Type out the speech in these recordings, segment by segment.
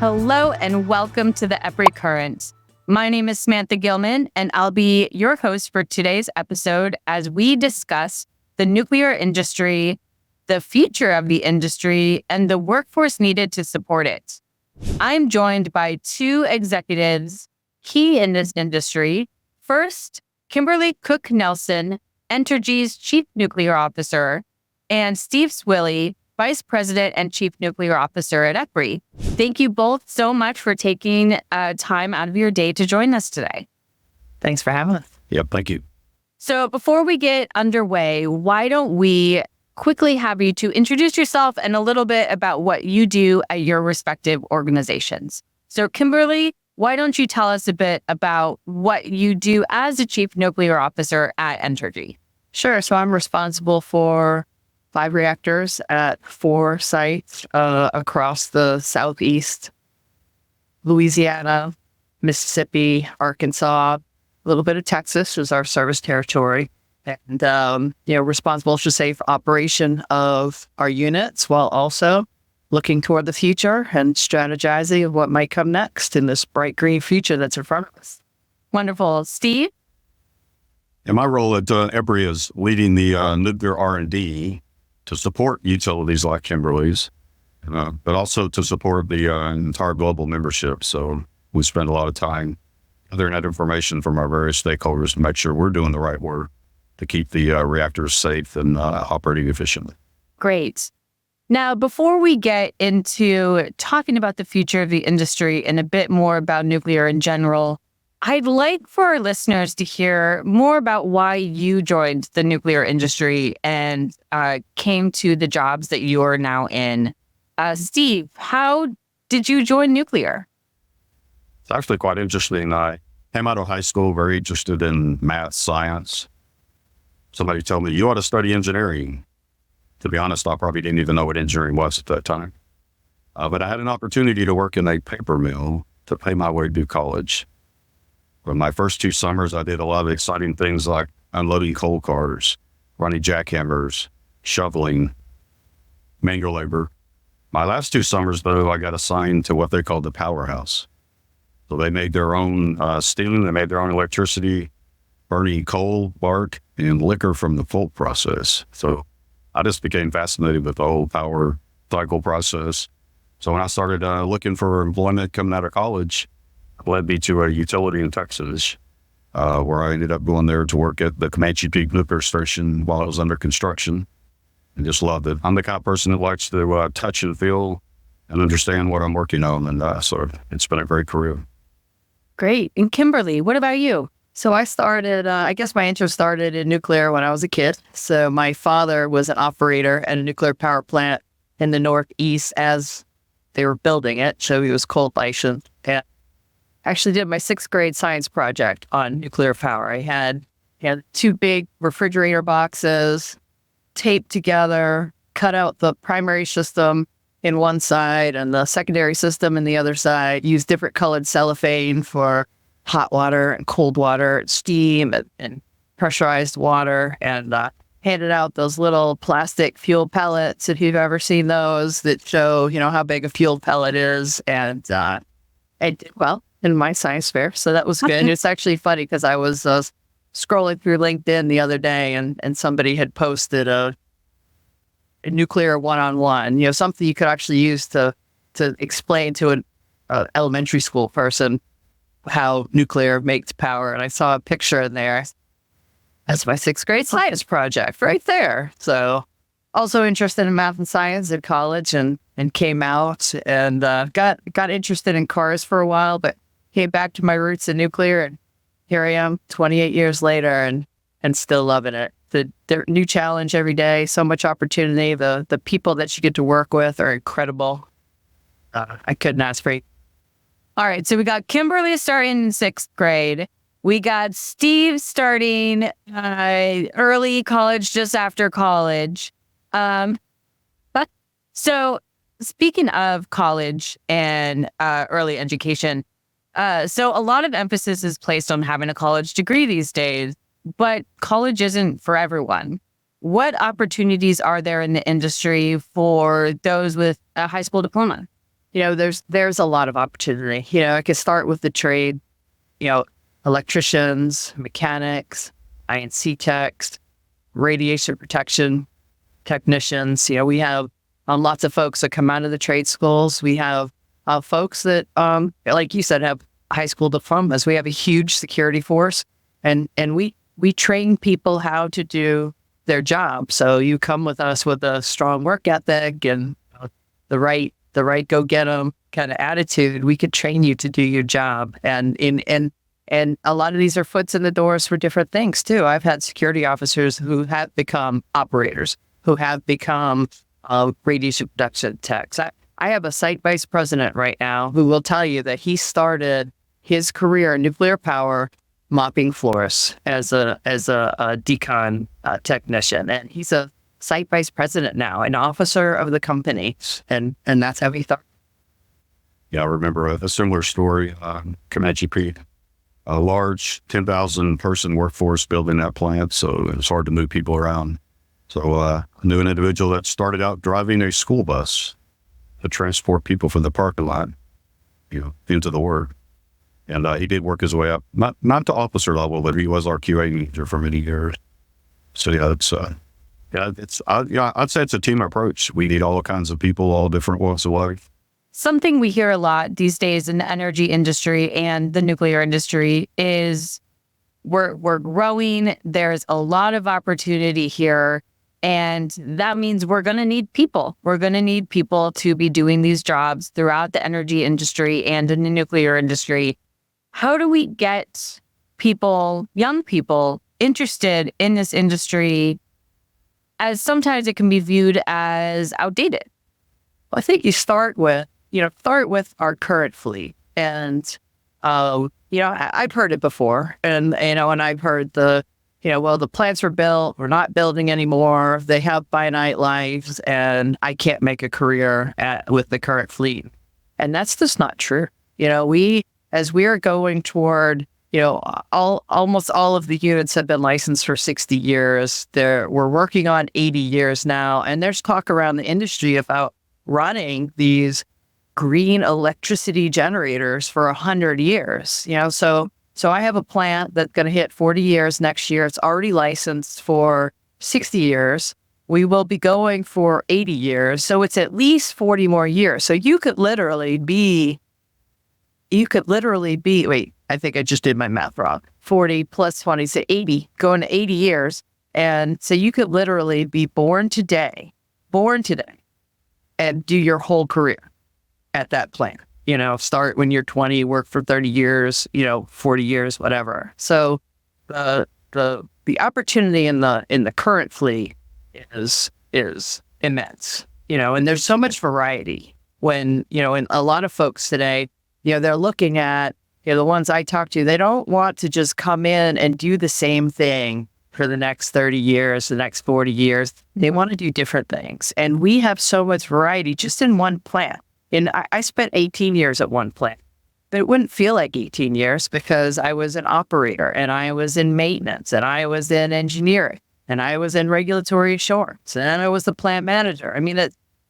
Hello and welcome to the EPRI Current. My name is Samantha Gilman, and I'll be your host for today's episode as we discuss the nuclear industry, the future of the industry, and the workforce needed to support it. I'm joined by two executives key in this industry. First, Kimberly Cook-Nelson, Entergy's Chief Nuclear Officer, and Steve Swilley, Vice President and Chief Nuclear Officer at EPRI. Thank you both so much for taking time out of your day to join us today. Thanks for having us. Yep, thank you. So before we get underway, why don't we quickly have you to introduce yourself and a little bit about what you do at your respective organizations. So Kimberly, why don't you tell us a bit about what you do as a Chief Nuclear Officer at Entergy? Sure. So I'm responsible for 5 reactors at 4 sites across the Southeast, Louisiana, Mississippi, Arkansas, a little bit of Texas is our service territory. And, responsible, should say, for operation of our units while also looking toward the future and strategizing of what might come next in this bright green future that's in front of us. Wonderful. Steve? And my role at EPRI is leading the nuclear R&D to support utilities like Kimberly's, but also to support the entire global membership. So we spend a lot of time gathering that information from our various stakeholders to make sure we're doing the right work to keep the reactors safe and operating efficiently. Great. Now, before we get into talking about the future of the industry and a bit more about nuclear in general, I'd like for our listeners to hear more about why you joined the nuclear industry and came to the jobs that you're now in. Steve, how did you join nuclear? It's actually quite interesting. I came out of high school very interested in math, science. Somebody told me, you ought to study engineering. To be honest, I probably didn't even know what engineering was at that time. But I had an opportunity to work in a paper mill to pay my way through college. For my first 2 summers, I did a lot of exciting things like unloading coal cars, running jackhammers, shoveling, manual labor. My last 2 summers, though, I got assigned to what they called the powerhouse. So they made their own steam, they made their own electricity, burning coal, bark, and liquor from the pulp process. So I just became fascinated with the whole power cycle process. So when I started looking for employment coming out of college, it led me to a utility in Texas, where I ended up going there to work at the Comanche Peak Nuclear Station while it was under construction, and just loved it. I'm the kind of person that likes to touch and feel and understand what I'm working on, and so it's been a great career. Great. And Kimberly, what about you? So I started, I guess my interest started in nuclear when I was a kid. So my father was an operator at a nuclear power plant in the Northeast as they were building it. So he was cold licensed. And I actually did my 6th grade science project on nuclear power. I had 2 big refrigerator boxes taped together, cut out the primary system in one side and the secondary system in the other side, used different colored cellophane for hot water and cold water, steam and pressurized water, and handed out those little plastic fuel pellets, if you've ever seen those, that show, how big a fuel pellet is. And I did well in my science fair, so that was good. And it's actually funny because I was scrolling through LinkedIn the other day, and somebody had posted a nuclear one-on-one, something you could actually use to explain to an elementary school person how nuclear makes power. And I saw a picture in there. That's my 6th grade science project right there. So also interested in math and science in college, and came out and got interested in cars for a while, but came back to my roots in nuclear. And here I am 28 years later and still loving it. The new challenge every day, so much opportunity. The people that you get to work with are incredible. I couldn't ask for it. All right, so we got Kimberly starting in 6th grade. We got Steve starting early college, just after college. So speaking of college and early education, so a lot of emphasis is placed on having a college degree these days, but college isn't for everyone. What opportunities are there in the industry for those with a high school diploma? there's a lot of opportunity. I could start with the trade, electricians, mechanics, INC techs, radiation protection technicians. We have lots of folks that come out of the trade schools. We have folks that, like you said, have high school diplomas. We have a huge security force, and we train people how to do their job. So you come with us with a strong work ethic and the right go get 'em kind of attitude. We could train you to do your job, and a lot of these are foots in the doors for different things too. I've had security officers who have become operators, who have become radiation production techs. I have a site vice president right now who will tell you that he started his career in nuclear power mopping floors as a decon technician, and he's a site vice president now, an officer of the company, and that's how he thought. Yeah, I remember a similar story. Comanche Peak, a large 10,000 person workforce building that plant, so it was hard to move people around. So I knew an individual that started out driving a school bus to transport people from the parking lot, into the work. And he did work his way up, not to officer level, but he was our QA manager for many years. So I'd say it's a team approach. We need all kinds of people, all different walks of life. Something we hear a lot these days in the energy industry and the nuclear industry is we're growing. There's a lot of opportunity here. And that means we're going to need people. We're going to need people to be doing these jobs throughout the energy industry and in the nuclear industry. How do we get people, young people, interested in this industry, as sometimes it can be viewed as outdated? Well, I think you start with our current fleet. And, I've heard it before. And I've heard the plants were built, we're not building anymore, they have finite lives, and I can't make a career with the current fleet. And that's just not true. As we are going toward, almost all of the units have been licensed for 60 years. We're working on 80 years now, and there's talk around the industry about running these green electricity generators for 100 years. So I have a plant that's going to hit 40 years next year. It's already licensed for 60 years. We will be going for 80 years. So it's at least 40 more years. So you could literally be, wait, I think I just did my math wrong. 40 plus 20, so 80, going to 80 years. And so you could literally be born today, and do your whole career at that plant. Start when you're 20, work for 30 years, 40 years, whatever. So the opportunity in the current fleet is immense, and there's so much variety when, and a lot of folks today, they're looking at, the ones I talk to, they don't want to just come in and do the same thing for the next 30 years, the next 40 years. They want to do different things. And we have so much variety just in one plant. And I spent 18 years at one plant, but it wouldn't feel like 18 years because I was an operator, and I was in maintenance, and I was in engineering, and I was in regulatory assurance, and I was the plant manager. I mean,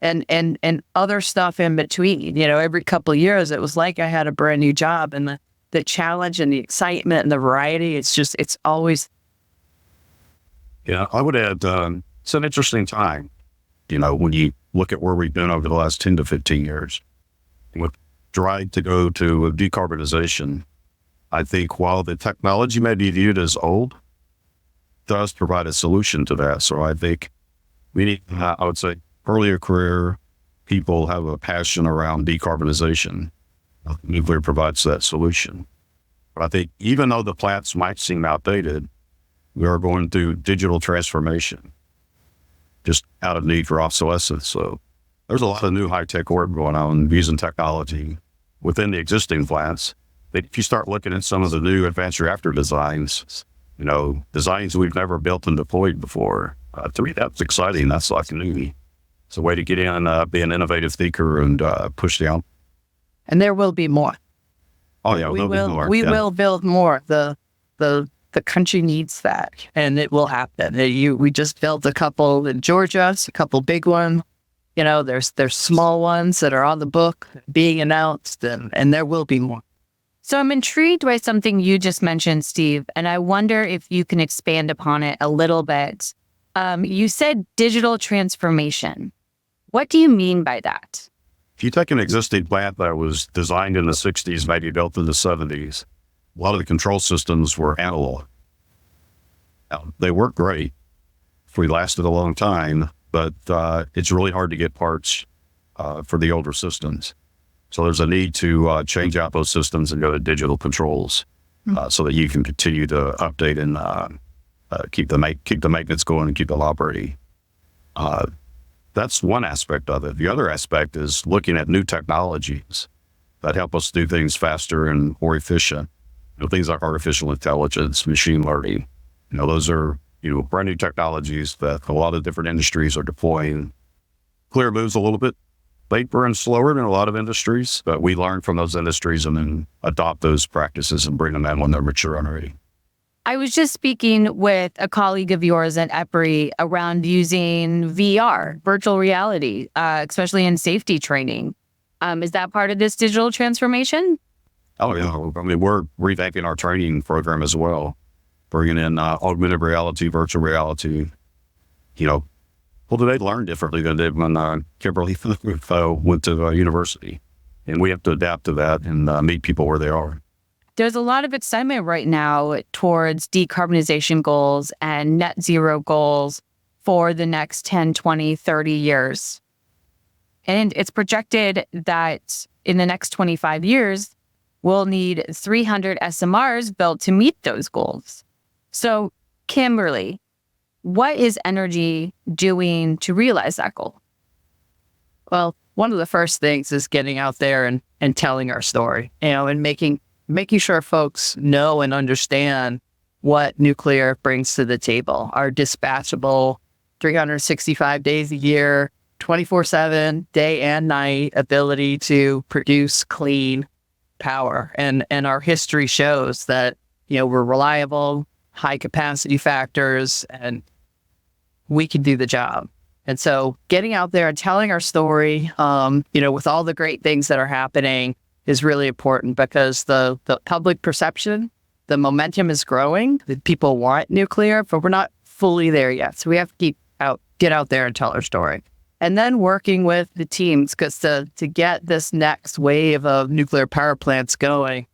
and other stuff in between. Every couple of years, it was like I had a brand new job, and the challenge and the excitement and the variety. It's always. Yeah, I would add, it's an interesting time. When you look at where we've been over the last 10 to 15 years, with drive to go to decarbonization, I think while the technology may be viewed as old, it does provide a solution to that. So I think we need, I would say, earlier career people have a passion around decarbonization. Nuclear provides that solution. But I think even though the plants might seem outdated, we are going through digital transformation, just out of need for obsolescence. So there's a lot of new high-tech work going on using technology within the existing plants. That if you start looking at some of the new advanced reactor designs, designs we've never built and deployed before, to me, that's exciting. That's like new. It's a way to get in, be an innovative thinker and push down. And there will be more. Oh yeah, we will build more. The country needs that, and it will happen. We just built a couple in Georgia, a couple big ones. There's small ones that are on the book being announced, and there will be more. So I'm intrigued by something you just mentioned, Steve, and I wonder if you can expand upon it a little bit. You said digital transformation. What do you mean by that? If you take an existing plant that was designed in the 60s, maybe built in the 70s, a lot of the control systems were analog. Now, they work great if we lasted a long time, but it's really hard to get parts for the older systems. So there's a need to change out those systems and go to digital controls so that you can continue to update and keep the maintenance going and keep them operating. That's one aspect of it. The other aspect is looking at new technologies that help us do things faster and more efficient. Things like artificial intelligence, machine learning. Those are brand new technologies that a lot of different industries are deploying. Nuclear moves a little bit later and slower than a lot of industries, but we learn from those industries and then adopt those practices and bring them in when they're mature and ready. I was just speaking with a colleague of yours at EPRI around using VR, virtual reality, especially in safety training. Is that part of this digital transformation? Oh, yeah. I mean, we're revamping our training program as well, bringing in augmented reality, virtual reality. Well, they learn differently than they did when Kimberly went to university. And we have to adapt to that and meet people where they are. There's a lot of excitement right now towards decarbonization goals and net zero goals for the next 10, 20, 30 years. And it's projected that in the next 25 years, we'll need 300 SMRs built to meet those goals. So, Kimberly, what is Entergy doing to realize that goal? Well, one of the first things is getting out there and telling our story, and making sure folks know and understand what nuclear brings to the table. Our dispatchable 365 days a year, 24/7, day and night ability to produce clean power. And our history shows that, we're reliable, high capacity factors, and we can do the job. And so getting out there and telling our story, with all the great things that are happening is really important, because the public perception, the momentum is growing. The people want nuclear, but we're not fully there yet. So we have to get out there and tell our story. And then working with the teams, because to get this next wave of nuclear power plants going,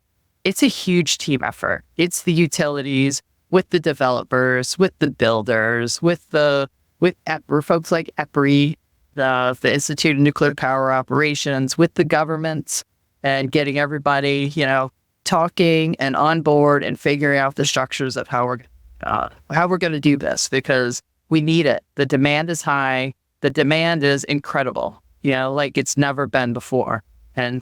it's a huge team effort. It's the utilities, with the developers, with the builders, with folks like EPRI, the Institute of Nuclear Power Operations, with the governments, and getting everybody, talking and on board and figuring out the structures of how we're going to do this, because we need it. The demand is high. The demand is incredible, like it's never been before. And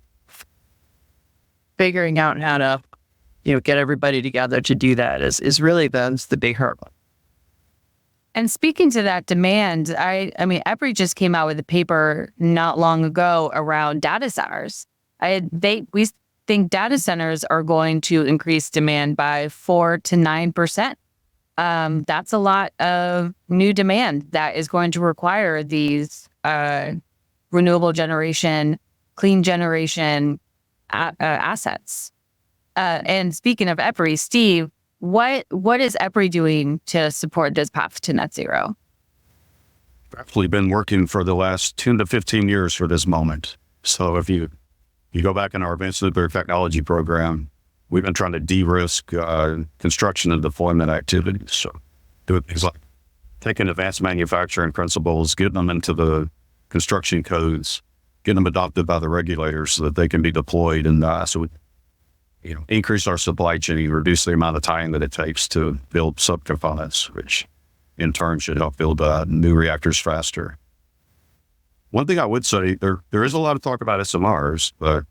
figuring out how to, get everybody together to do that is really the big hurdle. And speaking to that demand, I mean, EPRI just came out with a paper not long ago around data centers. We think data centers are going to increase demand by 4 to 9%. That's a lot of new demand that is going to require these renewable generation, clean generation assets. And speaking of EPRI, Steve, what is EPRI doing to support this path to net zero? I've actually been working for the last 10 to 15 years for this moment. So if you go back in our advanced nuclear technology program, we've been trying to de-risk construction and deployment activities. So doing things like taking advanced manufacturing principles, getting them into the construction codes, getting them adopted by the regulators so that they can be deployed. And so we increase our supply chain, reduce the amount of time that it takes to build subcomponents, which in turn should help build new reactors faster. One thing I would say, there is a lot of talk about SMRs, but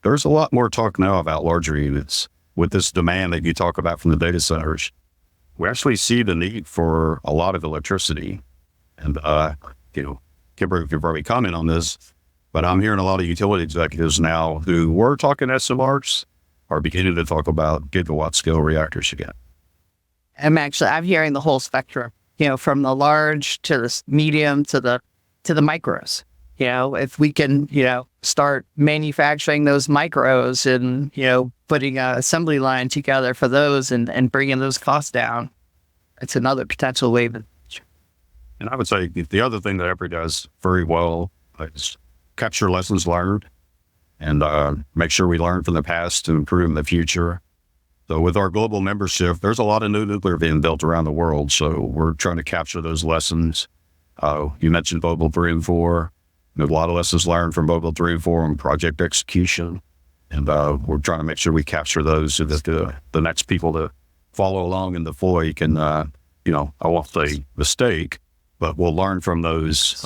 there's a lot more talk now about larger units. With this demand that you talk about from the data centers, we actually see the need for a lot of electricity. And, Kimberly could probably comment on this, but I'm hearing a lot of utility executives now who were talking SMRs are beginning to talk about gigawatt scale reactors again. I'm hearing the whole spectrum, from the large to the medium to the micros. if we can, start manufacturing those micros and, putting an assembly line together for those and bringing those costs down, it's another potential way. And I would say the other thing that EPRI does very well is capture lessons learned and make sure we learn from the past to improve in the future. So with our global membership, there's a lot of new nuclear being built around the world. So we're trying to capture those lessons. You mentioned Vogtle 3 and 4. There's a lot of lessons learned from Vogtle 3 and 4 on project execution. And we're trying to make sure we capture those so that the next people to follow along and deploy can, I won't say mistake, but we'll learn from those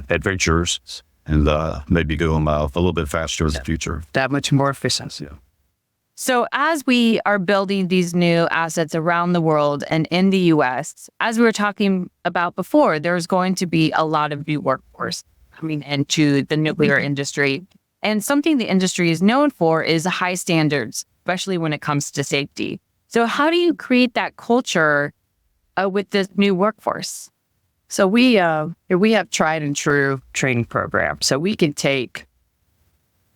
adventures and maybe do them a little bit faster in the future. That much more efficiency. Yeah. So as we are building these new assets around the world and in the U.S., as we were talking about before, there's going to be a lot of new workforce coming into the nuclear industry. And something the industry is known for is high standards, especially when it comes to safety. So how do you create that culture with this new workforce? So we have tried and true training programs. So we can take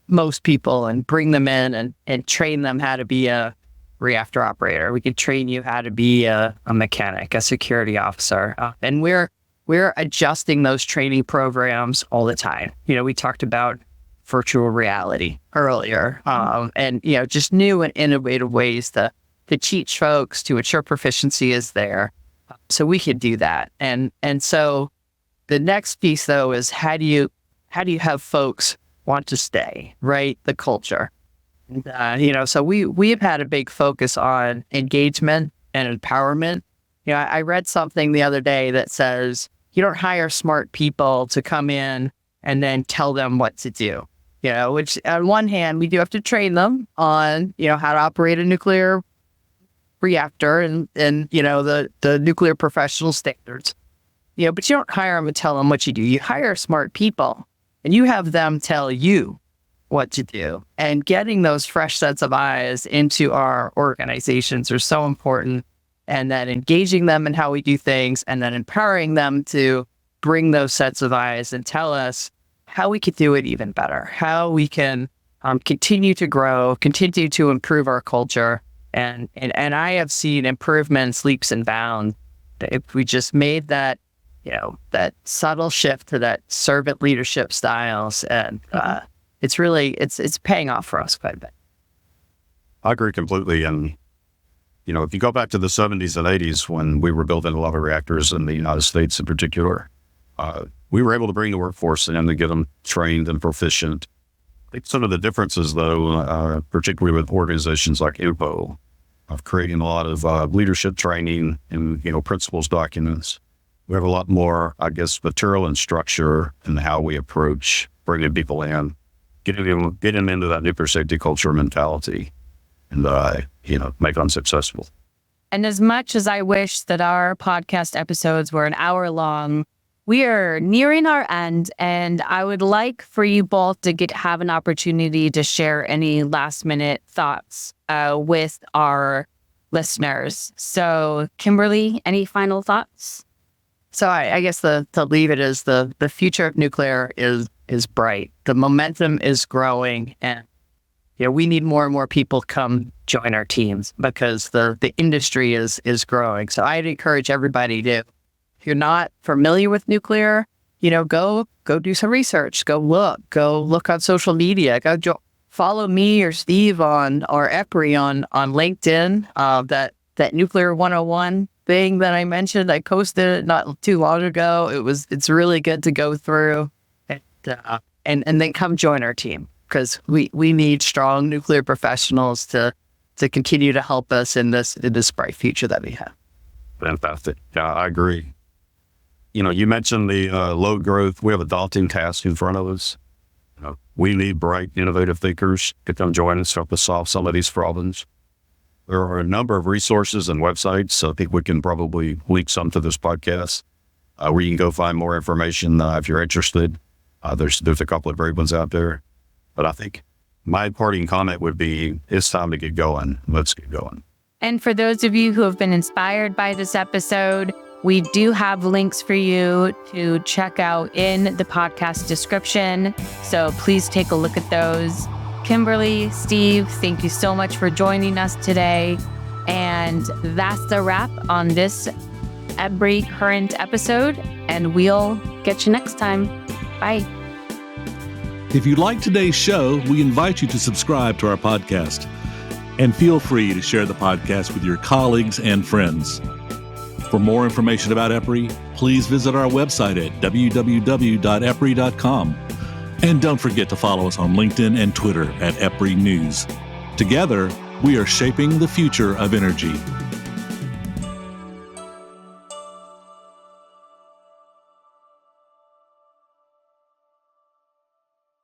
most people and bring them in and train them how to be a reactor operator. We can train you how to be a mechanic, a security officer. And we're adjusting those training programs all the time. We talked about virtual reality earlier, and just new and innovative ways to teach folks to ensure proficiency is there. So we could do that. And so the next piece though is how do you have folks want to stay, right? The culture. And, so we have had a big focus on engagement and empowerment. I read something the other day that says you don't hire smart people to come in and then tell them what to do. Which on one hand, we do have to train them on, how to operate a nuclear reactor and the nuclear professional standards. But you don't hire them and tell them what you do. You hire smart people and you have them tell you what to do. And getting those fresh sets of eyes into our organizations are so important. And then engaging them in how we do things and then empowering them to bring those sets of eyes and tell us how we could do it even better, how we can continue to grow, continue to improve our culture. And I have seen improvements, leaps and bounds. If we just made that, that subtle shift to that servant leadership styles, and it's paying off for us quite a bit. I agree completely. And, if you go back to the 70s and 80s when we were building a lot of reactors in the United States in particular, we were able to bring the workforce in to get them trained and proficient. I think some of the differences, though, particularly with organizations like INPO, of creating a lot of leadership training and, principles documents. We have a lot more, material and structure in how we approach bringing people in, getting them into that nuclear safety culture mentality, and, make them successful. And as much as I wish that our podcast episodes were an hour long, we are nearing our end, and I would like for you both to have an opportunity to share any last-minute thoughts with our listeners. So, Kimberly, any final thoughts? So I guess to leave it is the future of nuclear is bright. The momentum is growing, and we need more and more people to come join our teams because the industry is growing. So I'd encourage everybody to, if you're not familiar with nuclear, go do some research, go look on social media, follow me or Steve on or EPRI on LinkedIn. That Nuclear 101 thing that I mentioned, I posted it not too long ago. It's really good to go through and then come join our team because we need strong nuclear professionals to continue to help us in this bright future that we have. Fantastic. Yeah, I agree. You mentioned the low growth. We have a daunting task in front of us. We need bright, innovative thinkers to come join us to help us solve some of these problems. There are a number of resources and websites. So I think we can probably link some to this podcast where you can go find more information if you're interested. There's a couple of great ones out there. But I think my parting comment would be, it's time to get going. Let's get going. And for those of you who have been inspired by this episode, We do have links for you to check out in the podcast description, so please take a look at those. Kimberly, Steve, thank you so much for joining us today. And that's the wrap on this EPRI Current episode, and we'll get you next time. Bye. If you like today's show, we invite you to subscribe to our podcast. And feel free to share the podcast with your colleagues and friends. For more information about EPRI, please visit our website at www.epri.com. And don't forget to follow us on LinkedIn and Twitter at EPRI News. Together, we are shaping the future of energy.